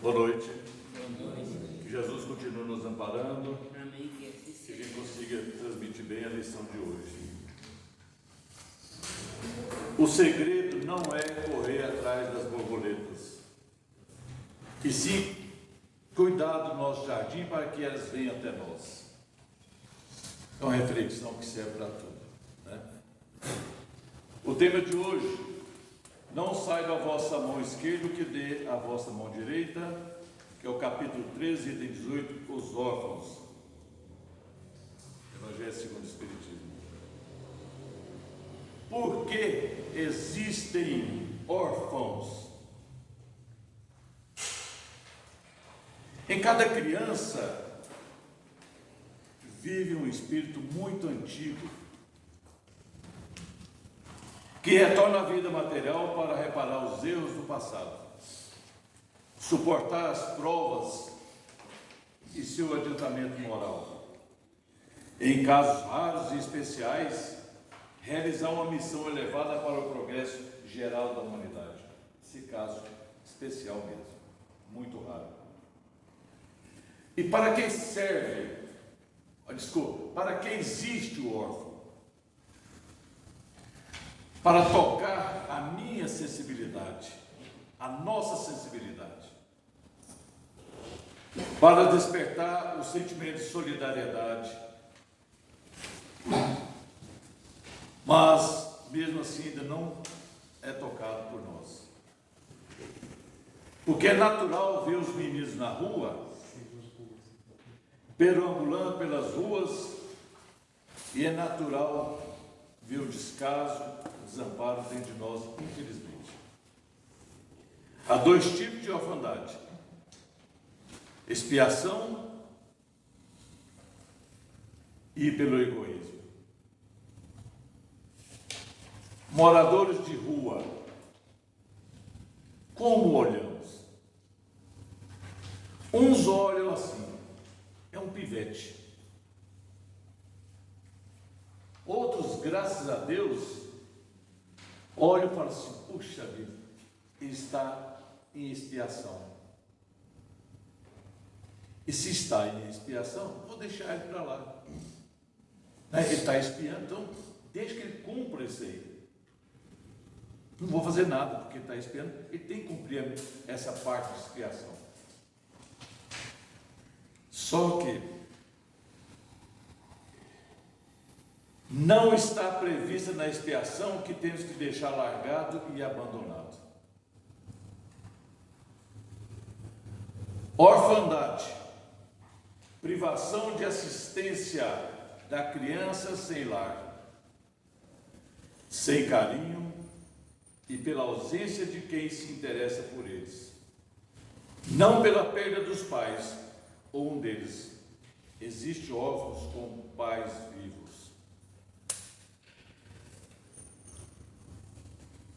Boa noite. Que Jesus continue nos amparando. Amém. Que a gente consiga transmitir bem a lição de hoje. O segredo não é correr atrás das borboletas, e sim cuidar do nosso jardim para que elas venham até nós. É uma reflexão que serve para tudo, né? O tema de hoje: não saiba a vossa mão esquerda o que dê a vossa mão direita, que é o capítulo 13, item 18, os órfãos. Evangelho segundo o Espiritismo. Por que existem órfãos? Em cada criança vive um espírito muito antigo, que retorna à vida material para reparar os erros do passado, suportar as provas e seu adiantamento moral. Em casos raros e especiais, realizar uma missão elevada para o progresso geral da humanidade. Esse caso especial mesmo, muito raro. E para que serve? Para que existe o órfão? Para tocar a minha sensibilidade, a nossa sensibilidade, para despertar o sentimento de solidariedade, mas mesmo assim ainda não é tocado por nós, porque é natural ver os meninos na rua, perambulando pelas ruas, e é natural ver o descaso, o desamparo dentro de nós, infelizmente. Há dois tipos de orfandade: expiação e pelo egoísmo. Moradores de rua, como olhamos? Uns olham assim, é um pivete. Outros, graças a Deus, olham e falam assim: puxa vida, ele está em expiação. E se está em expiação, vou deixar ele para lá. Ele está expiando, então deixa que ele cumpra isso aí. Não vou fazer nada, porque ele está expiando, ele tem que cumprir essa parte de expiação. Só que não está prevista na expiação que temos que deixar largado e abandonado. Orfandade, privação de assistência da criança sem lar, sem carinho e pela ausência de quem se interessa por eles. Não pela perda dos pais ou um deles. Existem órfãos com pais vivos.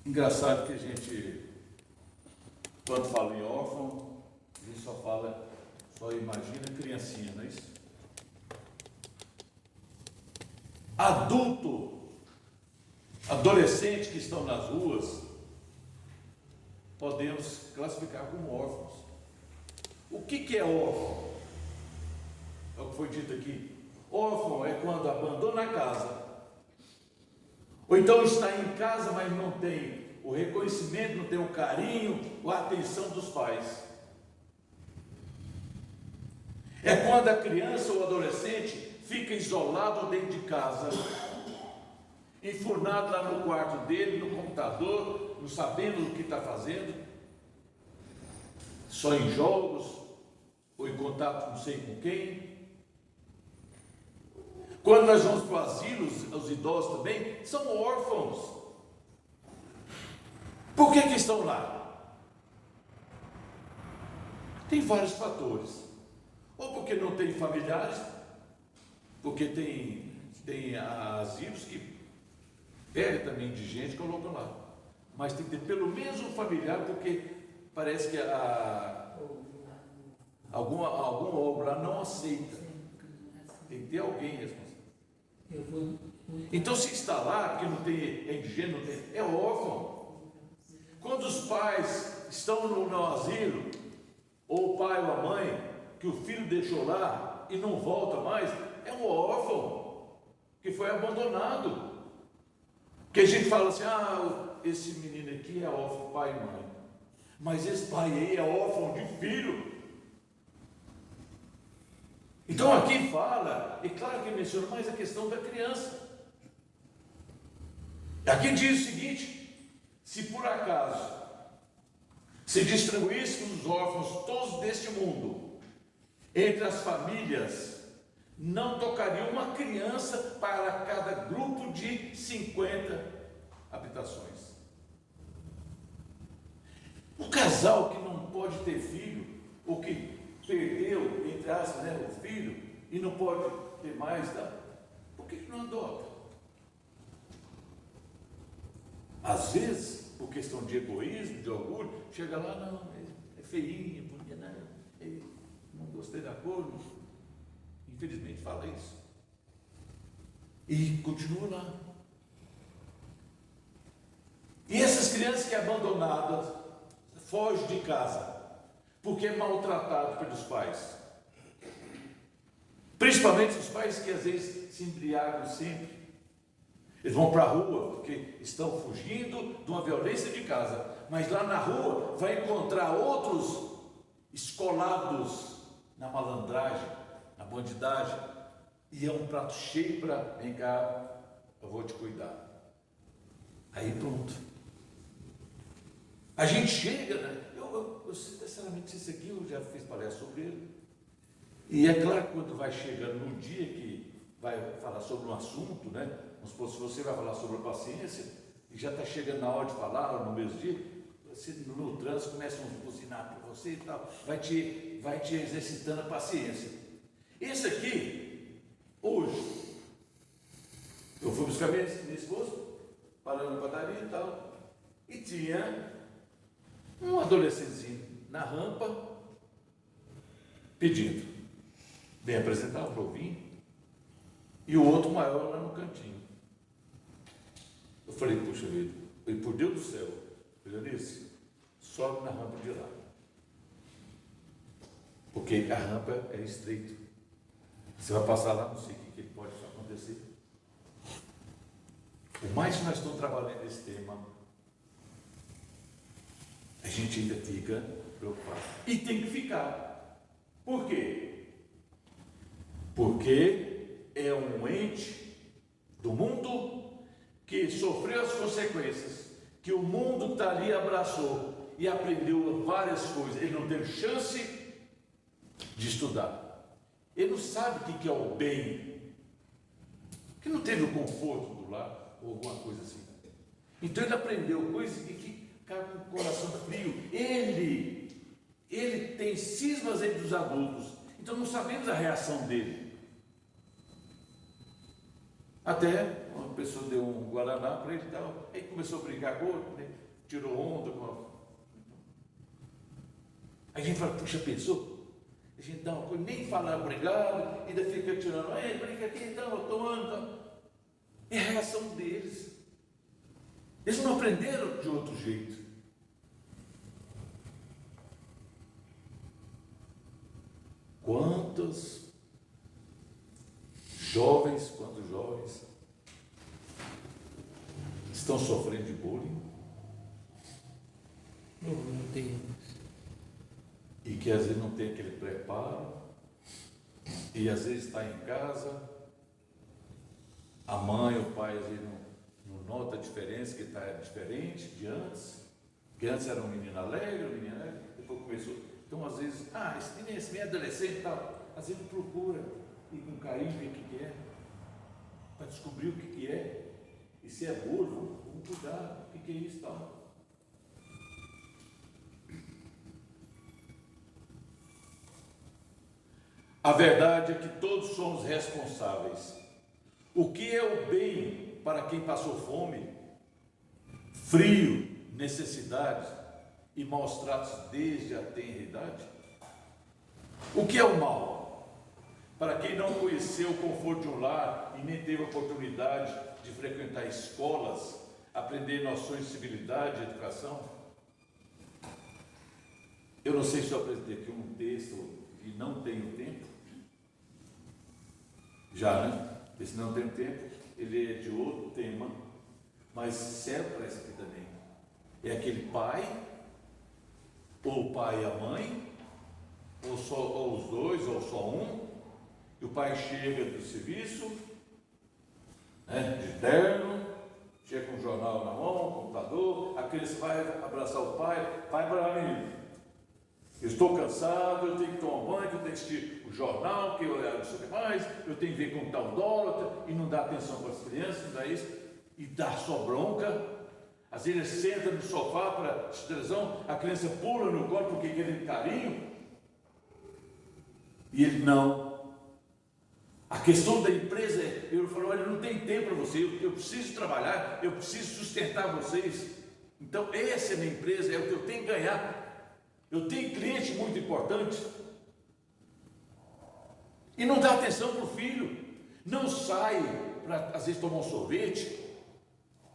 Engraçado que a gente, quando fala em órfão, a gente só imagina criancinha, não é isso? Adulto, adolescentes que estão nas ruas, podemos classificar como órfãos. O que é órfão? É o que foi dito aqui. Órfão é quando abandona a casa, ou então está em casa, mas não tem o reconhecimento, não tem o carinho ou a atenção dos pais. É quando a criança ou adolescente fica isolado dentro de casa, enfurnado lá no quarto dele, no computador, não sabendo o que está fazendo, só em jogos, ou em contato não sei com quem. Quando nós vamos para o asilo, os idosos também são órfãos. Por que estão lá? Tem vários fatores. Ou porque não tem familiares, porque tem asilos que pegam também de gente e colocam lá. Mas tem que ter pelo menos um familiar, porque parece que alguma obra não aceita. Tem que ter alguém responsável. Então, se está lá, porque não tem, é indigente, não tem, é órfão. Quando os pais estão no asilo, ou o pai ou a mãe, que o filho deixou lá e não volta mais, é um órfão que foi abandonado. Que a gente fala assim, esse menino aqui é órfão, pai e mãe. Mas esse pai aí é órfão de filho. Então aqui fala, e claro que menciona mais a questão da criança. Aqui diz o seguinte: se por acaso se distribuíssemos os órfãos todos deste mundo entre as famílias, não tocaria uma criança para cada grupo de 50 habitações. O casal que não pode ter filho, ou que perdeu, entre aspas, o filho, e não pode ter mais, por que não adota? Às vezes, por questão de egoísmo, de orgulho, chega lá, não, é feinho, porque não gostei da cor. Infelizmente fala isso. E continua lá. E essas crianças que abandonadas, fogem de casa, porque é maltratado pelos pais. Principalmente os pais que às vezes se embriagam sempre. Eles vão para a rua porque estão fugindo de uma violência de casa. Mas lá na rua vai encontrar outros escolados na malandragem, na bandidagem. E é um prato cheio para, vem cá, eu vou te cuidar. Aí pronto. A gente chega, né? Eu sinceramente, isso aqui eu já fiz palestra sobre ele. E é claro que quando vai chegando no dia que vai falar sobre um assunto, né? Vamos supor, se você vai falar sobre a paciência, e já está chegando na hora de falar, ou no mesmo dia, você, no trânsito começam a buzinar para você e tal, vai te exercitando a paciência. Esse aqui, hoje, eu fui buscar minha esposa, parando na padaria e tal, e tinha um adolescentezinho na rampa, pedindo, bem apresentar para ouvir, e o outro maior lá no cantinho. Eu falei, puxa vida, e por Deus do céu, Eunice, sobe na rampa de lá. Porque a rampa é estreita. Você vai passar lá, não sei o que pode acontecer. Por mais que nós estamos trabalhando esse tema, a gente ainda fica preocupado. E tem que ficar. Por quê? Porque é um ente do mundo que sofreu as consequências, que o mundo ali abraçou e aprendeu várias coisas. Ele não teve chance de estudar. Ele não sabe o que é o bem, que não teve o conforto do lar, ou alguma coisa assim. Então ele aprendeu coisas e fica com o coração frio. Ele tem cismas entre os adultos, então não sabemos a reação dele. Até uma pessoa deu um guaraná para ele e tal, aí começou a brincar com o outro, né? Tirou onda com a... Aí a gente fala, puxa, pensou? A gente dá uma coisa, nem falar obrigado, ainda fica tirando, brinca aqui, então, tomando, então. É a reação deles. Eles não aprenderam de outro jeito. Quantos jovens estão sofrendo de bullying? Meu Deus. E que às vezes não tem aquele preparo, e às vezes está em casa, a mãe, o pai às vezes não nota a diferença, que está diferente de antes, que antes era um menino alegre, depois começou. Então às vezes, esse menino é adolescente e tal, às vezes procura ir com carinho, ver o que é, para descobrir o que é, e se é burro, vamos cuidar, o que é isso e tal. A verdade é que todos somos responsáveis. O que é o bem para quem passou fome, frio, necessidade e maus tratos desde a tenridade? O que é o mal para quem não conheceu o conforto de um lar e nem teve a oportunidade de frequentar escolas, aprender noções de civilidade e educação? Eu não sei se eu apresentei aqui um texto e não tenho tempo. Já, né? Esse não tem tempo, ele é de outro tema, mas serve para isso aqui também. É aquele pai, ou o pai e a mãe, ou os dois, ou só um, e o pai chega do serviço, né, de terno, chega com um jornal na mão, um computador, a criança vai abraçar o pai, pai para mim. Eu estou cansado, eu tenho que tomar banho, eu tenho que assistir o jornal, que eu não sei o que mais, eu tenho que ver como está o dólar, e não dá atenção para as crianças, não dá isso, e dá só bronca. Às vezes ele senta no sofá para assistir televisão, a criança pula no colo porque quer carinho, e ele não. A questão da empresa é, eu falo, olha, não tem tempo para você, eu preciso trabalhar, eu preciso sustentar vocês. Então essa é a minha empresa, é o que eu tenho que ganhar. Eu tenho cliente muito importante. E não dá atenção para o filho. Não sai para, às vezes, tomar um sorvete.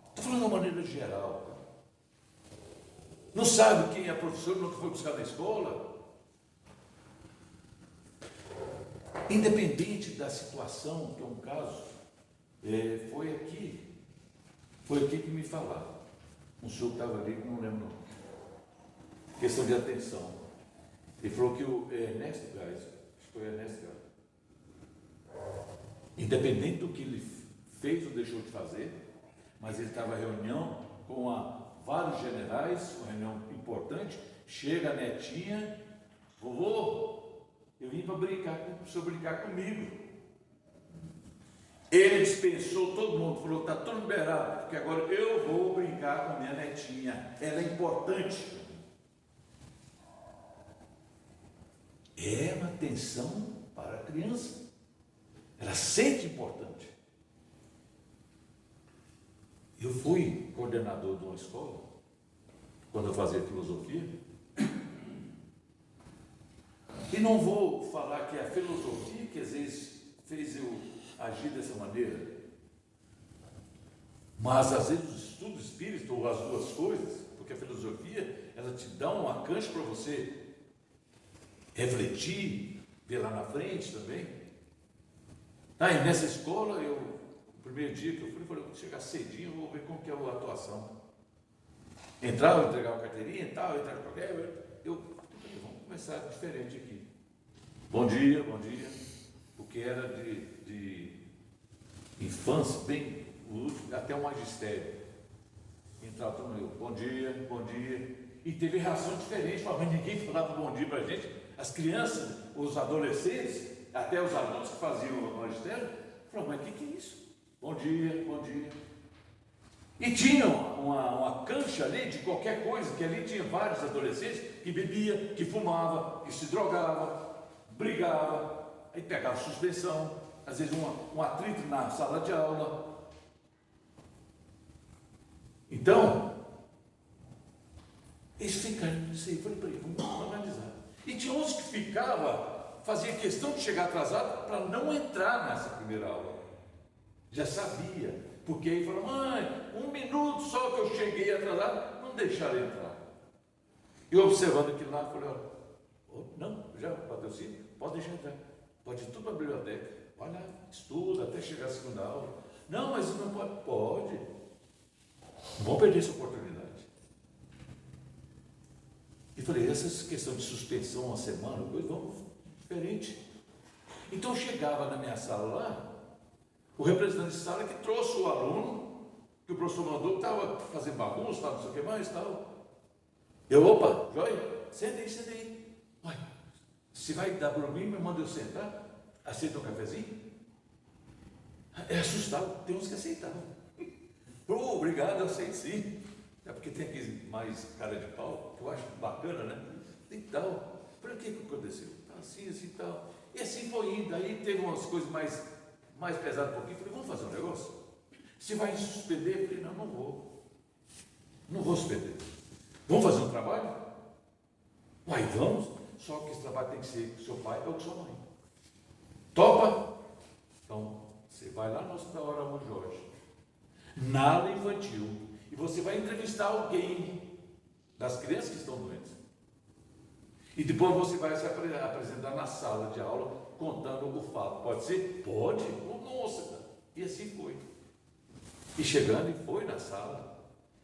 Estou falando de uma maneira geral. Não sabe quem é professor, nunca foi buscar na escola. Independente da situação, que é um caso, foi aqui que me falaram. Um senhor que estava ali, que não lembro não. Questão de atenção. Ele falou que o Ernesto Gás, acho que foi Ernesto Gás, independente do que ele fez ou deixou de fazer, mas ele estava em reunião com vários generais, uma reunião importante, chega a netinha, vovô, eu vim para brincar, para o senhor brincar comigo. Ele dispensou todo mundo, falou, está tudo liberado, porque agora eu vou brincar com a minha netinha, ela é importante. É uma atenção para a criança. Ela sente importante. Eu fui coordenador de uma escola, quando eu fazia filosofia, e não vou falar que é a filosofia que às vezes fez eu agir dessa maneira, mas às vezes o estudo espírita, ou as duas coisas, porque a filosofia, ela te dá uma cancha para você refletir, ver lá na frente também. E nessa escola, o primeiro dia que eu falei, vou chegar cedinho, vou ver como que é a atuação. Entrava, entregava carteirinha e tal, entrava qualquer, eu falei, vamos começar diferente aqui. Bom dia, o que era de infância, bem, até o magistério. Entrava todo mundo, bom dia, e teve reação diferente, mas ninguém falava bom dia para a gente. As crianças, os adolescentes, até os alunos que faziam o magistério, falaram, mas o que é isso? Bom dia. E tinha uma cancha ali de qualquer coisa, que ali tinha vários adolescentes que bebia, que fumava, que se drogava, brigava, aí pegava suspensão, às vezes um atrito na sala de aula. Então, eles ficaram, não sei, eu falei para ele, vamos analisar. E tinha uns que fazia questão de chegar atrasado para não entrar nessa primeira aula. Já sabia, porque aí falou, mãe, 1 minuto só que eu cheguei atrasado, não deixaram entrar. E observando aquilo lá, falei, não, já bateu sim, pode deixar entrar, pode ir tudo para a biblioteca, vai lá, estuda até chegar a segunda aula. Não, mas não pode. Pode. Não vão perder essa oportunidade. E falei, essa questão de suspensão uma semana, vamos diferente. Então chegava na minha sala lá, o representante de sala que trouxe o aluno, que o professor mandou, que estava fazendo bagunça, estava não sei o que mais, tal. Eu, opa, joia, senta aí. Uai, se vai dar para mim, me manda eu sentar, aceita um cafezinho? É assustado, tem uns que aceitavam. Obrigado, eu aceito sim. É porque tem aqui mais cara de pau, que eu acho bacana, né? E tal. Por que aconteceu? Assim, tal. E assim foi indo. Aí teve umas coisas mais pesadas um pouquinho. Falei, vamos fazer um negócio? Se vai suspender? Eu falei, não vou. Não vou suspender. Vamos fazer um trabalho? Uai, vamos. Só que esse trabalho tem que ser com seu pai ou com sua mãe. Topa? Então, você vai lá no Hospital Araújo Jorge, na ala infantil, e você vai entrevistar alguém das crianças que estão doentes. E depois você vai se apresentar na sala de aula contando o fato. Pode ser? Pode. Nossa, e assim foi. E chegando, e foi na sala.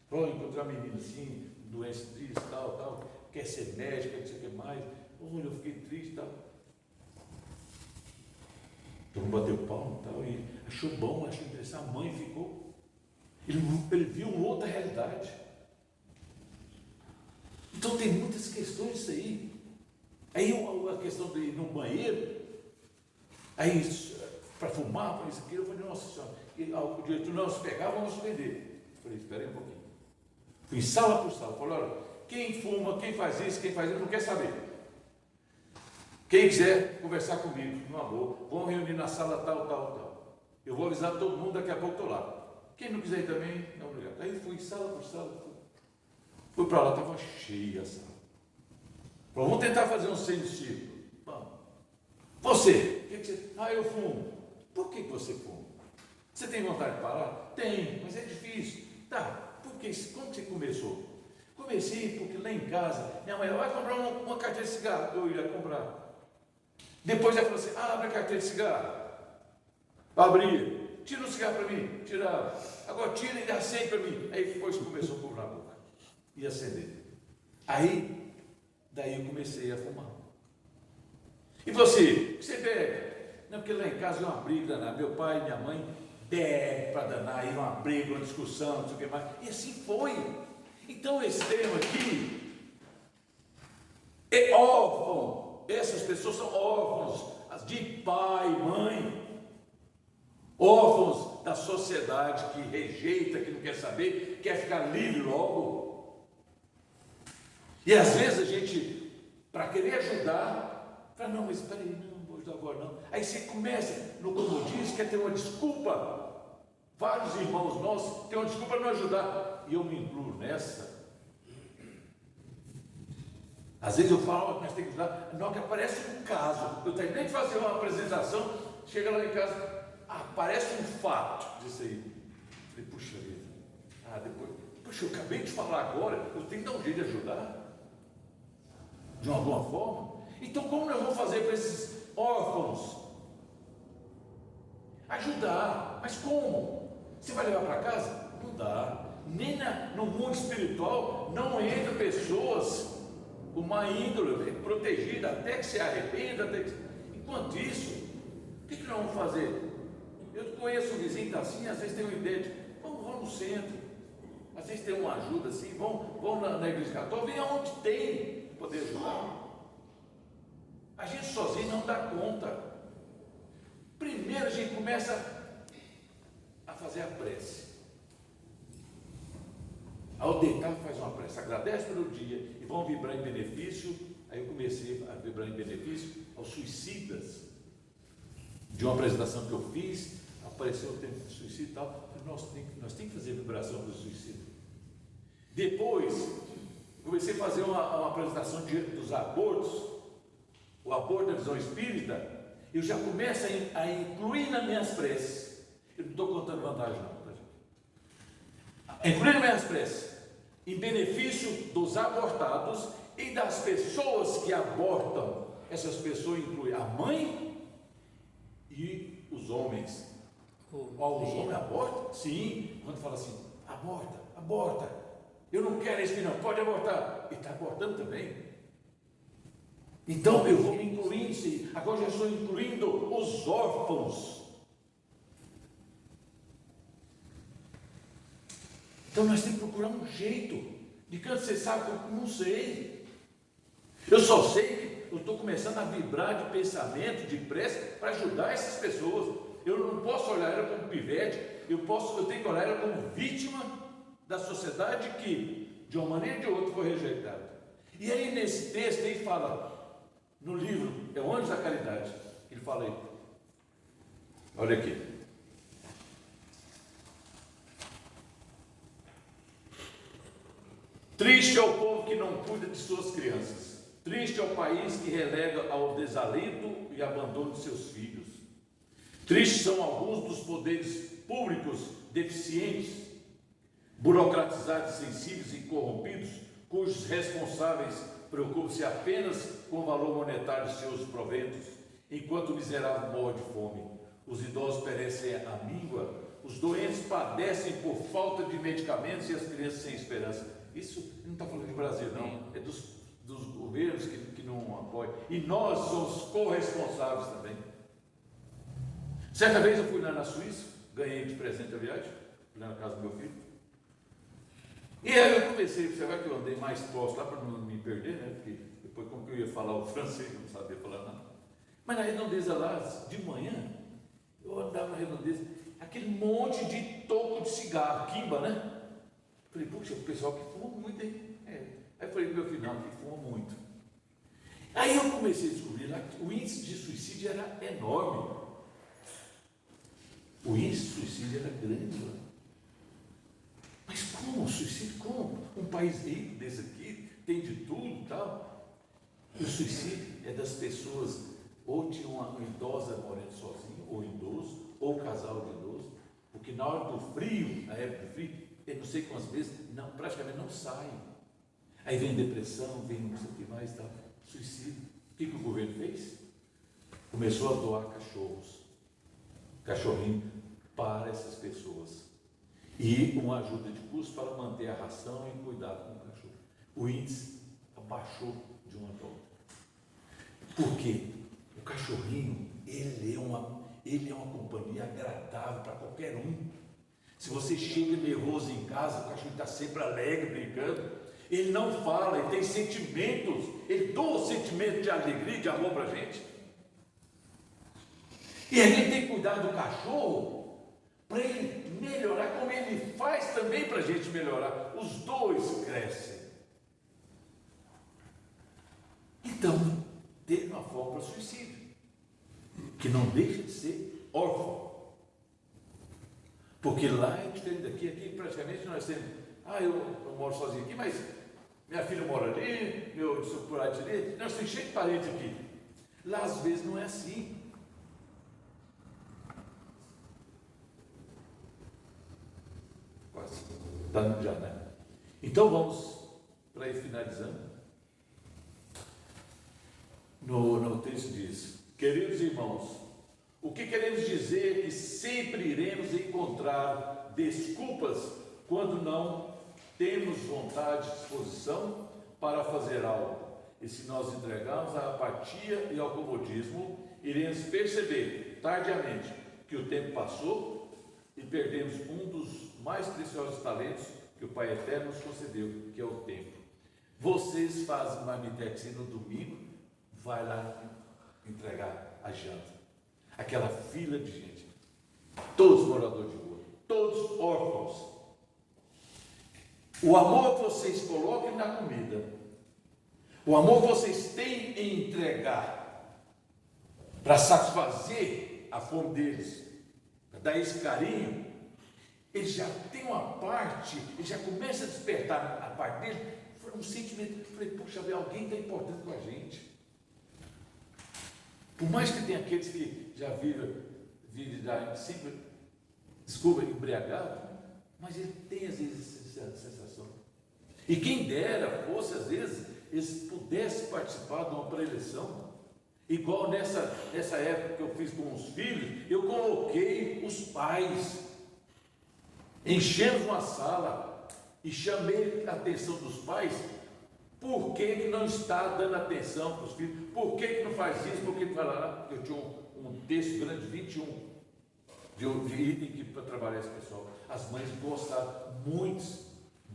Falou, encontrei uma menina assim, doença triste, tal, quer ser médica, não sei o que mais. Olha, eu fiquei triste e tal. Então bateu palmo e tal, e achou bom, achou interessante. A mãe ficou. Ele viu uma outra realidade. Então tem muitas questões disso aí. Aí a questão de ir no banheiro, aí para fumar, para isso aqui, eu falei, nossa senhora, o diretor não se pegava, vamos suspender. Eu falei, espera aí um pouquinho. Fui sala por sala, falei, olha, quem fuma, quem faz isso, não quer saber. Quem quiser conversar comigo, numa boa, vamos reunir na sala tal. Eu vou avisar todo mundo, daqui a pouco estou lá. Quem não quiser ir também, não, obrigado. Aí fui sala por sala, fui para lá, estava cheia a sala. Falei, vamos tentar fazer um sem discípulo. Vamos. Você, o que você... eu fumo. Por que você fuma? Você tem vontade de parar? Tem, mas é difícil. Tá, por que? Como você começou? Comecei porque lá em casa, minha mãe vai comprar uma carteira de cigarro. Eu ia comprar. Depois ela falou assim, abre a carteira de cigarro. Abria. Tira o cigarro para mim. Tirava. Agora tira e acende para mim. Aí depois começou a pôr na boca. E acender. Daí eu comecei a fumar. E você? O que você bebe? Não, porque lá em casa é uma briga danada. Meu pai e minha mãe bebem para danar. Aí uma briga, uma discussão, não sei o que mais. E assim foi. Então esse termo aqui é órfão. Essas pessoas são órfãos de pai, mãe. Órfãos da sociedade que rejeita, que não quer saber, quer ficar livre logo. E às vezes a gente, para querer ajudar, fala, não, mas espera aí, não vou ajudar agora não. Aí você começa no comodismo, quer ter uma desculpa. Vários irmãos nossos têm uma desculpa para não ajudar. E eu me incluo nessa. Às vezes eu falo, nós temos que ajudar. Na hora que aparece um caso, eu tenho nem de fazer uma apresentação, chega lá em casa, aparece um fato disso aí. Eu falei, puxa vida. Depois, puxa, eu acabei de falar agora, eu tenho que dar um jeito de ajudar. De alguma forma. Então como nós vamos fazer para esses órfãos? Ajudar. Mas como? Você vai levar para casa? Não dá. Nem no mundo espiritual não entra pessoas com uma índole protegida até que se arrependa. Enquanto isso, o que nós vamos fazer? Eu conheço um vizinho que está assim, às vezes tem uma ideia de vamos no centro, às vezes tem uma ajuda assim, vão na igreja católica, vem aonde tem poder ajudar. A gente sozinho não dá conta. Primeiro a gente começa a fazer a prece. Ao deitar faz uma prece, agradece pelo dia e vão vibrar em benefício. Aí eu comecei a vibrar em benefício aos suicidas. De uma apresentação que eu fiz, apareceu o tempo de suicídio e tal. Nós temos que fazer vibração para o suicídio. Depois comecei a fazer uma apresentação dos abortos, o aborto da visão espírita. Eu já começo a incluir nas minhas preces. Eu não estou contando vantagem não, tá, gente? Incluir nas minhas preces, em benefício dos abortados e das pessoas que abortam. Essas pessoas incluem a mãe e os homens. Os homens abortam? Sim. Quando fala assim, aborta. Eu não quero esse filho, não, pode abortar. Ele está abortando também. Então eu vou me incluindo, agora já estou incluindo os órfãos. Então nós temos que procurar um jeito. De canto você sabe que eu não sei. Eu só sei que eu estou começando a vibrar de pensamento, de prece, para ajudar essas pessoas. Eu não posso olhar ela como pivete, eu tenho que olhar ela como vítima da sociedade que, de uma maneira ou de outra, foi rejeitada. E aí nesse texto aí fala, no livro, é o Anjos da Caridade, ele fala aí, olha aqui. Triste é o povo que não cuida de suas crianças. Triste é o país que relega ao desalento e abandono de seus filhos. Tristes são alguns dos poderes públicos deficientes, burocratizados, sensíveis e corrompidos, cujos responsáveis preocupa-se apenas com o valor monetário de seus proventos, enquanto o miserável morre de fome. Os idosos perecem à míngua, os doentes padecem por falta de medicamentos e as crianças sem esperança. Isso não está falando de Brasil, não, é dos governos que não apoiam. E nós somos corresponsáveis também. Certa vez eu fui lá na Suíça, ganhei de presente a viagem, fui lá na casa do meu filho. E aí eu comecei, você vai que eu andei mais próximo lá para não me perder, né? Porque depois, como que eu ia falar o francês, eu não sabia falar nada. Mas na redondeza lá, de manhã, eu andava na redondeza, aquele monte de toco de cigarro, quimba, né? Falei, puxa, o pessoal que fuma muito, hein? Aí eu falei pro meu filho, não, que fuma muito. Aí eu comecei a descobrir lá que o índice de suicídio era enorme. O índice de suicídio era grande lá. Mas como suicídio? Como? Um país rico desse aqui, tem de tudo e tal. E o suicídio é das pessoas, ou tinha uma idosa morando sozinha, ou idoso, ou casal de idoso, porque na hora do frio, na época do frio, eu não sei quantas vezes, não, praticamente não saem. Aí vem depressão, vem não sei o que mais e tal. Suicídio. O que o governo fez? Começou a doar cachorrinho para essas pessoas. E uma ajuda de custo para manter a ração e cuidado com o cachorro. O índice abaixou de uma para outra. Por quê? O cachorrinho, ele é uma companhia agradável para qualquer um. Se você chega nervoso em casa, o cachorro está sempre alegre, brincando. Ele não fala, ele tem sentimentos, ele doa sentimento de alegria, de amor para a gente. E a gente tem que cuidar do cachorro para ele melhorar, como ele faz também para a gente melhorar. Os dois crescem. Então, teve uma forma para suicídio, que não deixa de ser órfão. Porque lá é diferente daqui, aqui praticamente nós temos, eu moro sozinho aqui, mas minha filha mora ali, meu suporte ali, nós temos cheio de parentes aqui. Lá às vezes não é assim. Quase. Está já, né? Então vamos para ir finalizando. No texto diz, queridos irmãos, o que queremos dizer é que sempre iremos encontrar desculpas quando não temos vontade e disposição para fazer algo. E se nós entregarmos à apatia e ao comodismo, iremos perceber, tardiamente, que o tempo passou e perdemos um dos mais preciosos talentos que o Pai Eterno nos concedeu, que é o tempo. Vocês fazem marmitex no domingo, vai lá entregar a janta. Aquela fila de gente, todos moradores de rua, todos órfãos. O amor que vocês colocam na comida, o amor que vocês têm em entregar para satisfazer a fome deles, para dar esse carinho, ele já tem uma parte, ele já começa a despertar a parte dele, um sentimento. Eu falei, puxa, alguém está importante com a gente. Por mais que tenha aqueles que já vivem sempre, embriagado, mas ele tem às vezes essa sensação. E quem dera fosse, às vezes, eles pudessem participar de uma pré-eleição, igual nessa época que eu fiz com os filhos, eu coloquei os pais, enchemos uma sala e chamei a atenção dos pais. Por que não está dando atenção para os filhos? Por que não faz isso? Por que não faz lá? Eu tinha um texto grande, 21 de item para trabalhar esse pessoal. As mães gostaram, muitos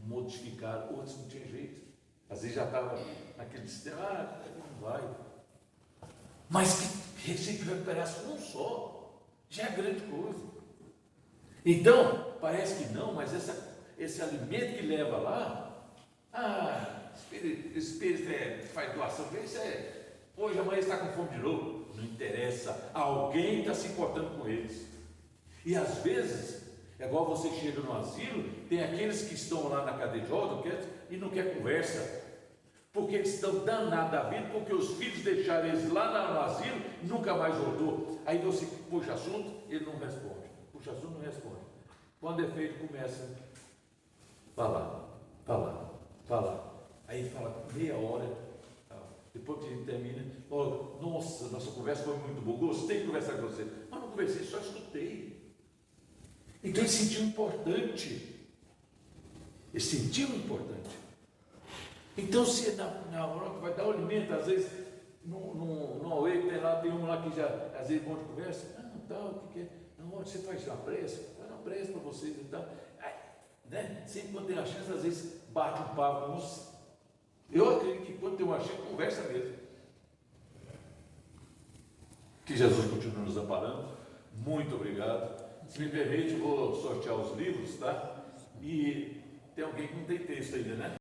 modificaram, outros não tinham jeito. Às vezes já estava naquele sistema, não vai. Mas que se recuperasse um só, já é grande coisa. Então, parece que não, mas esse alimento que leva lá, espírito faz doação, isso hoje, amanhã está com fome de novo. Não interessa, alguém está se importando com eles. E às vezes, é igual você chega no asilo, tem aqueles que estão lá na cadeia de rodas e não quer conversa, porque eles estão danados da vida, porque os filhos deixaram eles lá no asilo e nunca mais voltou. Aí você puxa assunto, ele não responde. Puxa assunto, não responde. Quando é feito, começa a falar. Aí fala meia hora, Depois que a gente termina, oh, nossa, nossa conversa foi muito boa, gostei de conversar com você. Mas não conversei, só escutei. Então ele sentiu importante. Ele sentiu importante. Então, se na hora que vai dar o alimento, às vezes, no Aue, tem um lá que já, às vezes, bom de conversa, tal, o que é? Não, você faz uma prece? Faz uma prece para vocês e tal. Aí, né? Sempre quando tem a chance, às vezes, bate um papo com uns. Eu acredito que quando tem uma chance, conversa mesmo. Que Jesus continue nos amparando. Muito obrigado. Se me permite, vou sortear os livros, tá? E tem alguém que não tem texto ainda, né?